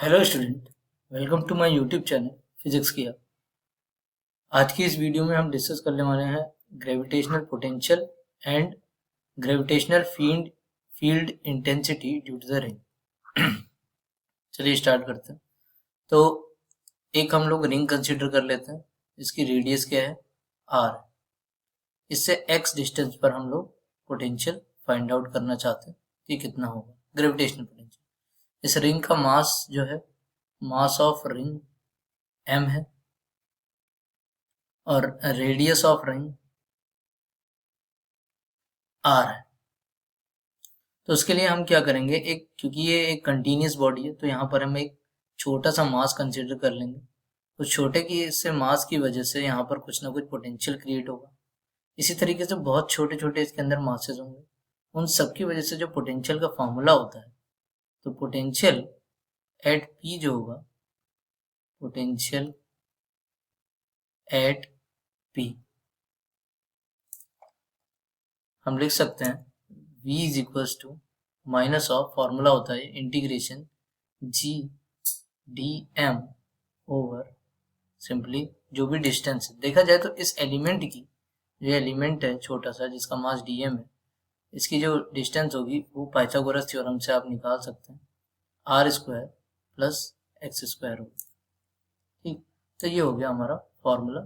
Hello student, welcome to my YouTube channel physics किया। आज की इस वीडियो में हम डिस्कस करने वाले हैं gravitational potential and gravitational field intensity due to the ring. चलिए स्टार्ट करते हैं। तो एक हम लोग रिंग कंसीडर कर लेते हैं। इसकी रेडियस क्या है? आर। इससे एक्स डिस्टेंस पर हम लोग पोटेंशियल फाइंड आउट करना चाहते हैं कि कितना होगा ग्रेविटेशनल पोटेंशियल। इस रिंग का मास जो है, मास ऑफ रिंग m है और रेडियस ऑफ रिंग r है। तो उसके लिए हम क्या करेंगे, क्योंकि ये एक कंटिन्यूस बॉडी है तो यहाँ पर हम एक छोटा सा मास कंसिडर कर लेंगे। उस छोटे की इससे मास की वजह से यहाँ पर कुछ ना कुछ पोटेंशियल क्रिएट होगा। इसी तरीके से बहुत छोटे छोटे इसके अंदर मासेस होंगे, उन सब की वजह से जो पोटेंशियल का फॉर्मूला होता है, तो पोटेंशियल एट पी जो होगा, पोटेंशियल एट पी हम लिख सकते हैं v is equals to minus of, formula होता है integration G D M over simply जो भी डिस्टेंस है। देखा जाए तो इस एलिमेंट की, जो एलिमेंट है छोटा सा जिसका मास डीएम है, इसकी जो डिस्टेंस होगी वो पाइथागोरस थ्योरम से आप निकाल सकते हैं, R square plus X square होगा। ठीक, तो ये हो गया हमारा फॉर्मूला।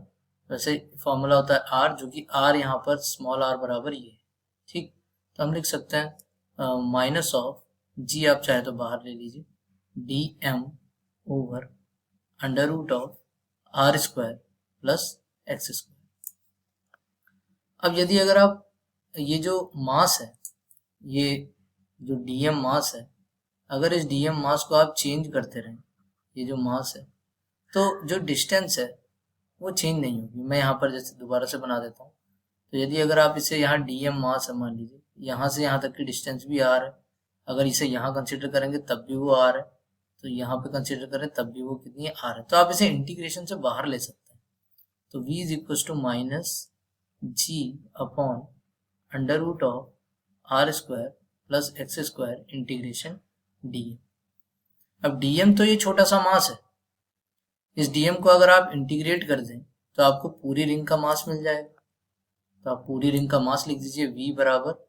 वैसे फॉर्मूला होता है आर, जो कि आर यहाँ पर स्मॉल आर बराबर ये है। ठीक, तो हम लिख सकते हैं माइनस ऑफ जी, आप चाहे तो बाहर ले लीजिए, D M over under root of R square plus X square. अब यदि अगर आप ये जो मास है, ये जो डीएम मास है, अगर इस डीएम मास को आप चेंज करते रहें, ये जो मास है, तो जो डिस्टेंस है वो चेंज नहीं होगी। मैं यहाँ पर जैसे दोबारा से बना देता हूँ। तो यदि अगर आप इसे यहाँ डीएम मास है, मान लीजिए यहाँ से यहाँ तक की डिस्टेंस भी आर है, अगर इसे यहाँ कंसिडर करेंगे तब भी वो आर है, तो यहाँ पे कंसिडर करें तब भी वो कितनी आर है। तो आप इसे इंटीग्रेशन से बाहर ले सकते हैं। तो v is equal to minus G upon under root of R square plus X square integration DM. अब डीएम तो ये छोटा सा मास है, इस डीएम को अगर आप इंटीग्रेट कर दें तो आपको पूरी रिंग का मास मिल जाएगा। तो आप पूरी रिंग का मास लिख दीजिए, v बराबर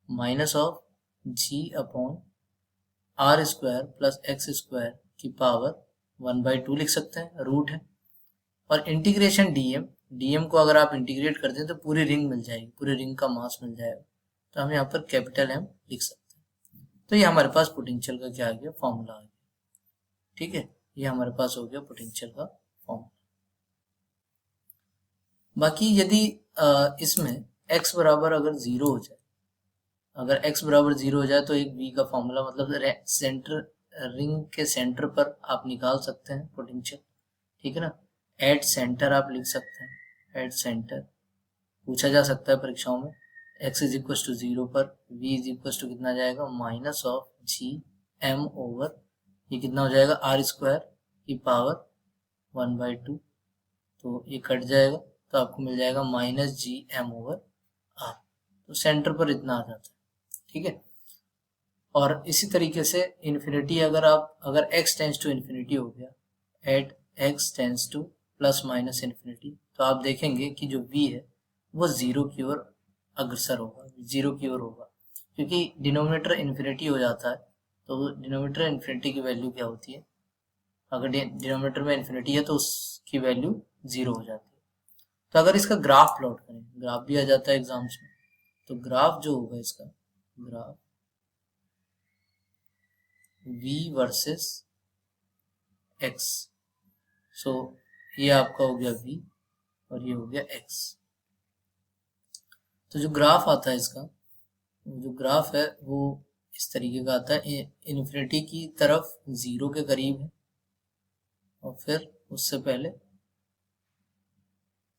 minus of G upon R square plus X square की पावर 1/2 लिख सकते हैं, रूट है। और इंटीग्रेशन डीएम, डीएम को अगर आप इंटीग्रेट कर दें तो पूरी रिंग मिल जाएगी, पूरी रिंग का मास मिल जाएगा। तो हम यहाँ पर कैपिटल एम लिख सकते हैं। तो ये हमारे पास पोटेंशियल का क्या आ गया, फॉर्मूला आ गया। ठीक है, ये हमारे पास हो गया पोटेंशियल का फॉर्मूला। बाकी यदि इसमें x बराबर अगर जीरो हो जाए, अगर x बराबर जीरो हो जाए तो एक v का फॉर्मूला, मतलब सेंटर, रिंग के सेंटर पर आप निकाल सकते हैं पोटेंशियल। ठीक है ना, एट सेंटर आप लिख सकते हैं, एट सेंटर पूछा जा सकता है परीक्षाओं में। x is equal to zero पर v इज इक्वल टू कितना जाएगा, minus of G M over, ये कितना हो जाएगा, आर स्क्वायर की पावर 1/2। तो ये कट जाएगा तो आपको मिल जाएगा minus G M over R. तो सेंटर पर इतना आ जाता है। ठीक है, और इसी तरीके से इन्फिनिटी, अगर x टेंस टू इन्फिनिटी हो गया, at x tends to plus minus infinity, तो आप देखेंगे कि जो v है वो जीरो की ओर अग्रसर होगा, जीरो की ओर होगा, क्योंकि डिनोमिनेटर इन्फिनिटी हो जाता है। तो डिनोमिनेटर इन्फिनिटी की वैल्यू क्या होती है, अगर डिनोमिनेटर में इन्फिनिटी है तो उसकी वैल्यू जीरो हो जाती है। तो अगर इसका ग्राफ प्लॉट करें, ग्राफ भी आ जाता है एग्जाम्स में, तो ग्राफ जो होगा इसका, ग्राफ v वर्सेस x, सो ये आपका हो गया v और ये हो गया x। तो जो ग्राफ आता है इसका, जो ग्राफ है वो इस तरीके का आता है, इन्फिनिटी की तरफ जीरो के करीब है, और फिर उससे पहले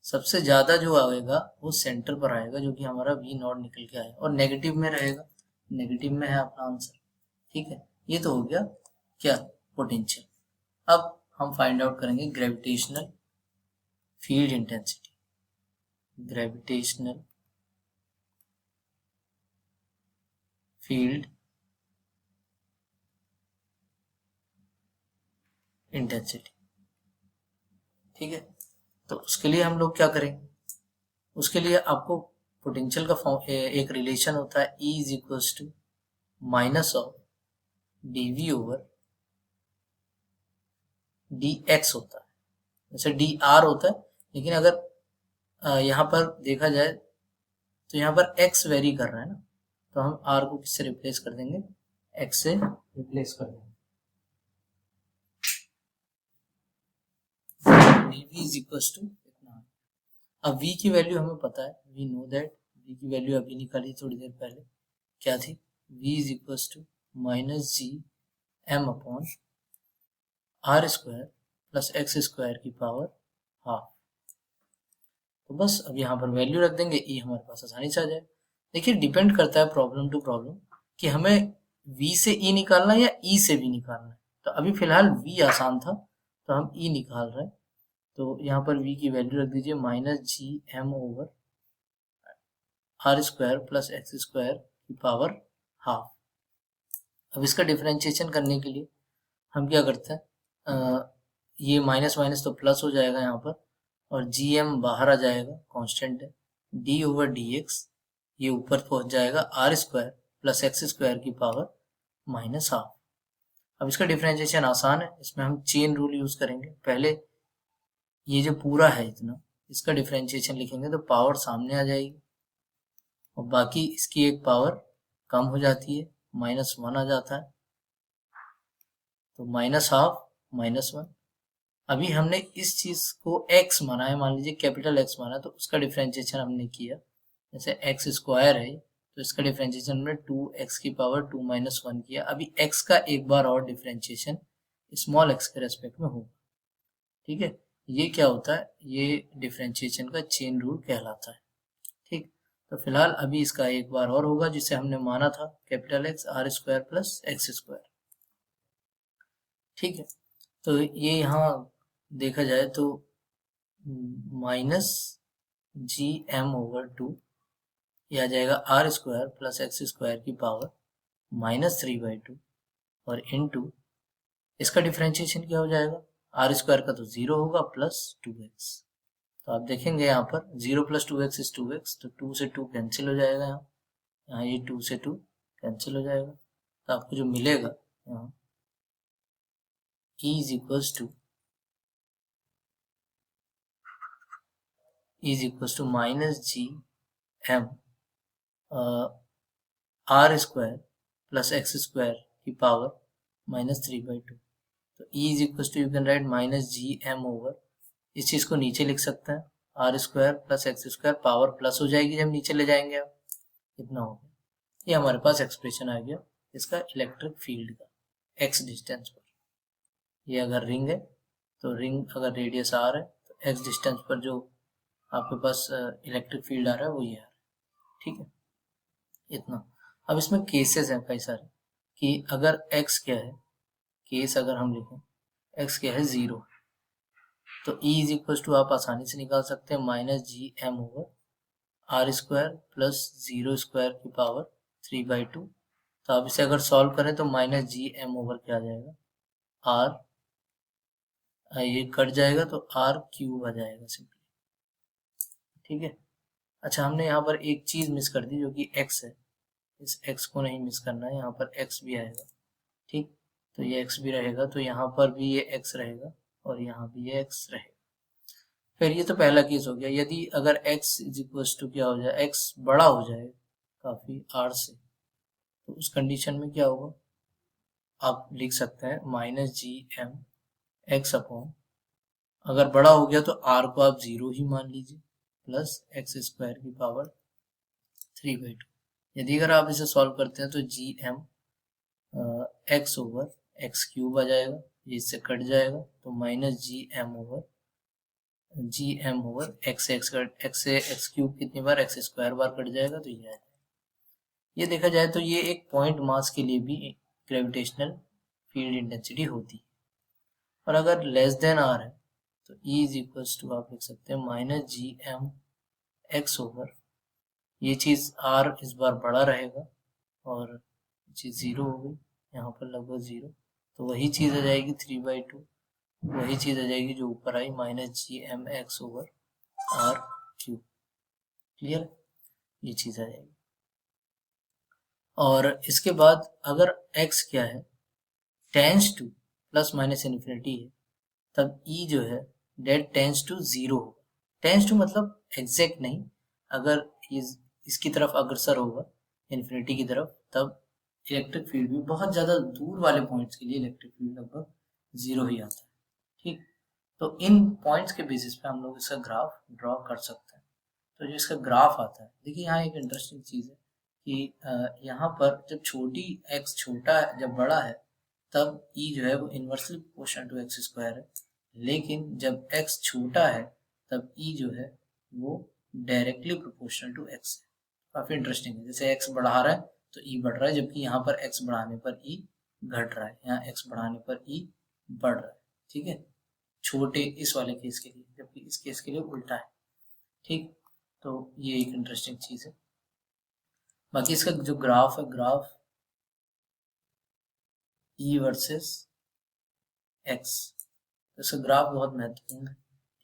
सबसे ज्यादा जो आएगा वो सेंटर पर आएगा, जो कि हमारा v नॉट निकल के आएगा, और नेगेटिव में रहेगा, नेगेटिव में है अपना आंसर। ठीक है, ये तो हो गया क्या, पोटेंशियल। अब हम फाइंड आउट करेंगे gravitational field intensity. Gravitational field intensity. ठीक है, तो उसके लिए हम लोग क्या करेंगे, उसके लिए आपको पोटेंशियल का एक रिलेशन होता है E is equals to minus of dV over dx होता है, जैसे dr होता है, लेकिन अगर यहाँ पर देखा जाए तो यहाँ पर x वेरी कर रहा है ना, तो हम r को किससे रिप्लेस कर देंगे, x से रिप्लेस कर देंगे। dV इज इक्वल्स टू इतना। अब v की वैल्यू हमें पता है, वी नो दैट v की वैल्यू अभी निकाली थोड़ी देर पहले, क्या थी, v is equals to minus G M upon R square plus X square की पावर हाफ। तो बस अब यहाँ पर वैल्यू रख देंगे, ई हमारे पास आसानी से आ जाए। देखिए डिपेंड करता है प्रॉब्लम टू प्रॉब्लम कि हमें v से e निकालना है या e से v निकालना है। तो अभी फिलहाल v आसान था तो हम e निकाल रहे हैं, तो यहाँ पर v की वैल्यू रख दीजिए minus G M over R square plus X square की पावर हाफ। अब इसका डिफरेंशिएशन करने के लिए हम क्या करते हैं, ये माइनस माइनस तो प्लस हो जाएगा यहाँ पर, और जी एम बाहर आ जाएगा, कांस्टेंट है, डी ओवर डी एक्स ये ऊपर पहुंच जाएगा R square plus X square की पावर माइनस हाफ। अब इसका डिफरेंशिएशन आसान है, इसमें हम चेन रूल यूज करेंगे। पहले ये जो पूरा है इतना, इसका डिफरेंशिएशन लिखेंगे तो पावर सामने आ जाएगी और बाकी इसकी एक पावर कम हो जाती है, माइनस वन आ जाता है, तो माइनस हाफ माइनस वन। अभी हमने इस चीज को x माना है, मान लीजिए कैपिटल X माना, तो उसका डिफरेंशिएशन हमने किया, जैसे x स्क्वायर है तो इसका डिफरेंशिएशन हमने 2x की पावर 2 माइनस वन किया। अभी x का एक बार और डिफरेंशिएशन स्मॉल x के रेस्पेक्ट में होगा। ठीक है, ये क्या होता है, ये डिफरेंशिएशन का चेन रूल कहलाता है। ठीक, तो फिलहाल अभी इसका एक बार और होगा जिसे हमने माना था capital X R square plus X square. ठीक है, तो ये यहाँ देखा जाए तो minus G M over two ये आ जाएगा R square plus X square की पावर माइनस 3/2 और इनटू इसका डिफरेंशिएशन क्या हो जाएगा, आर स्क्वायर का तो जीरो होगा प्लस 2x। तो आप देखेंगे यहाँ पर 0 प्लस 2x इज 2x, तो 2 से 2 कैंसिल हो जाएगा, यहाँ ये 2 से 2 कैंसिल हो जाएगा, तो आपको जो मिलेगा यहाँ E is equals to minus G M R square plus X square की पावर माइनस 3/2। तो E is equal to you can write minus G M over, इस चीज को नीचे लिख सकते हैं, R square plus X square, power plus हो जाएगी जब नीचे ले जाएंगे आप, इतना हो गया। ये हमारे पास एक्सप्रेशन आ गया इसका इलेक्ट्रिक फील्ड का एक्स डिस्टेंस पर। ये अगर रिंग है तो रिंग अगर रेडियस आर है तो एक्स डिस्टेंस पर जो आपके पास इलेक्ट्रिक फील्ड आ रहा है वो ये आ रहा है। ठीक है, इतना। अब इसमें केसेस हैं कई सारे कि अगर x क्या है, केस अगर हम लिखें x क्या है, जीरो, तो E इज इक्वल टू आप आसानी से निकाल सकते हैं minus G M over R square plus zero square की पावर 3/2। तो आप इसे अगर सॉल्व करें तो माइनस जी एम ओवर क्या आ जाएगा, आर, ये कट जाएगा तो आर क्यूब आ जाएगा सिंपली। ठीक है, अच्छा हमने यहाँ पर एक चीज मिस कर दी जो कि x है, इस x को नहीं मिस करना है, यहाँ पर x भी आएगा। ठीक, तो ये x भी रहेगा, तो यहाँ पर भी ये x रहेगा और यहाँ भी ये x रहेगा। फिर ये तो पहला केस हो गया, यदि अगर x इज इक्वल टू क्या हो जाए, x बड़ा हो जाए काफी r से, तो उस कंडीशन में क्या होगा, आप लिख सकते हैं minus G M X upon, अगर बड़ा हो गया तो r को आप जीरो ही मान लीजिए प्लस एक्स स्क्वायर की पावर 3/2। यदि अगर आप इसे सॉल्व करते हैं तो G M X over X cube आ जाएगा, ये इससे कट जाएगा, तो minus G M over X से एक्स क्यूब कितनी बार, एक्स स्क्वायर बार कट जाएगा, तो ये आ जाएगा। ये देखा जाए तो ये एक पॉइंट मास के लिए भी ग्रेविटेशनल फील्ड इंटेंसिटी होती है। और अगर लेस देन आर है तो E इज इक्वल टू आप लिख सकते हैं minus G M X over, ये चीज R इस बार बड़ा रहेगा और चीज जीरो हो गई, यहाँ पर लगभग जीरो, तो वही चीज आ जाएगी 3/2 वही चीज़ आ जाएगी जो ऊपर आई, -gmx over R cube. Clear, ये चीज़ आ जाएगी। और इसके बाद अगर x क्या है, tense to plus minus infinity है, तब e जो है डेट टेंस टू जीरो होगा। टेंस टू मतलब एग्जैक्ट नहीं, अगर इसकी तरफ अग्रसर होगा इन्फिनिटी की तरफ, तब इलेक्ट्रिक फील्ड भी बहुत ज़्यादा दूर वाले पॉइंट्स के लिए इलेक्ट्रिक फील्ड लगभग जीरो ही आता है। ठीक, तो इन पॉइंट्स के बेसिस पे हम लोग इसका ग्राफ ड्रॉ कर सकते हैं। तो जो इसका ग्राफ आता है, देखिए यहाँ एक इंटरेस्टिंग चीज़ है कि यहाँ पर जब छोटी x छोटा है, जब बड़ा है, तब e जो है वो inversely proportional to X square है, लेकिन जब x छोटा है तब e जो है वो डायरेक्टली प्रोपोर्शनल टू x है। काफ़ी इंटरेस्टिंग है, जैसे x बढ़ा रहा है तो e बढ़ रहा है, जबकि यहाँ पर x बढ़ाने पर e घट रहा है, यहाँ x बढ़ाने पर e बढ़ रहा है। ठीक है, छोटे इस वाले केस के लिए, जबकि इस केस के लिए उल्टा है। ठीक, तो ये एक इंटरेस्टिंग चीज़ है। बाकी इसका जो ग्राफ है, ग्राफ e वर्सेस x, तो इसका ग्राफ बहुत महत्वपूर्ण है।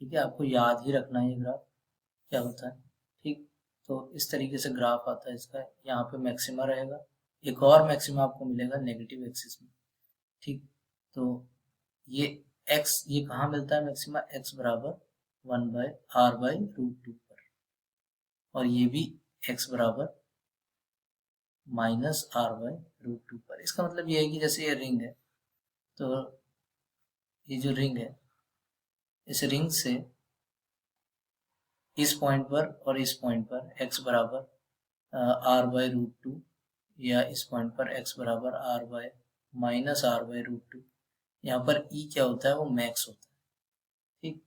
ठीक है, आपको याद ही रखना है ये ग्राफ क्या होता है। ठीक, तो इस तरीके से ग्राफ आता है इसका, यहाँ पे मैक्सिमा रहेगा, एक और मैक्सिमा आपको मिलेगा नेगेटिव एक्सिस में। ठीक, तो ये x, ये कहाँ मिलता है मैक्सिमा, x बराबर 1/r/√2 पर, और ये भी x बराबर -r/√2 पर। इसका मतलब ये है कि जैसे ये रिंग है, तो ये जो रिंग है, इस रिंग से इस पॉइंट पर और इस पॉइंट पर x बराबर r/√2, या इस पॉइंट पर x बराबर -r/√2, यहाँ पर e क्या होता है, वो मैक्स होता है। ठीक,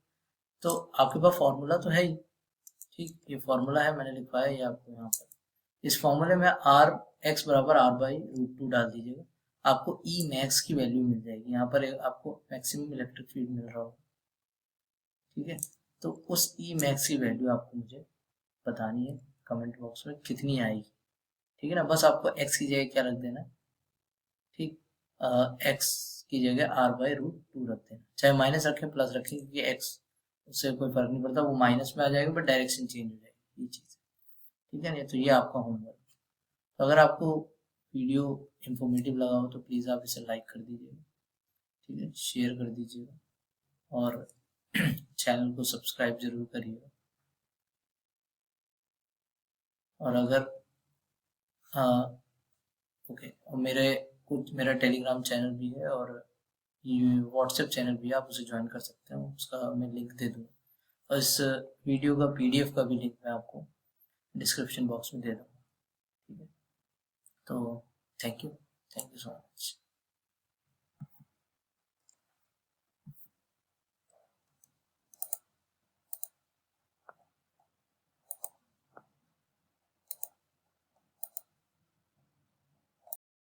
तो आपके पास फॉर्मूला तो है ही। ठीक, ये फॉर्मूला है, मैंने लिखवाया ये आपको यहाँ पर। इस फॉर्मूले में x बराबर r/√2 डाल दीजिएगा, आपको e मैक्स की वैल्यू मिल जाएगी। यहाँ पर आपको मैक्सिमम इलेक्ट्रिक फील्ड मिल रहा होगा। ठीक है, तो उस e मैक्स की वैल्यू आपको मुझे बतानी है कमेंट बॉक्स में कितनी आएगी। ठीक है ना, बस आपको x की जगह क्या रख देना है, ठीक, x की जगह r/√2 रख देना, चाहे माइनस रखें प्लस रखें, क्योंकि x उससे कोई फर्क नहीं पड़ता, वो माइनस में आ जाएगा बट डायरेक्शन चेंज हो जाएगी, ये चीज़। ठीक है ना, तो ये आपका होमवर्क। तो अगर आपको वीडियो इंफॉर्मेटिव लगा हो तो प्लीज़ आप इसे लाइक कर दीजिएगा, ठीक है, शेयर कर दीजिएगा, और चैनल को सब्सक्राइब जरूर करिएगा। और अगर ओके, और मेरा टेलीग्राम चैनल भी है और ये व्हाट्सएप चैनल भी है, आप उसे ज्वाइन कर सकते हैं, उसका मैं लिंक दे दूँगा, और इस वीडियो का PDF का भी लिंक मैं आपको डिस्क्रिप्शन बॉक्स में दे दूँगा। ठीक है, तो थैंक यू सो मच।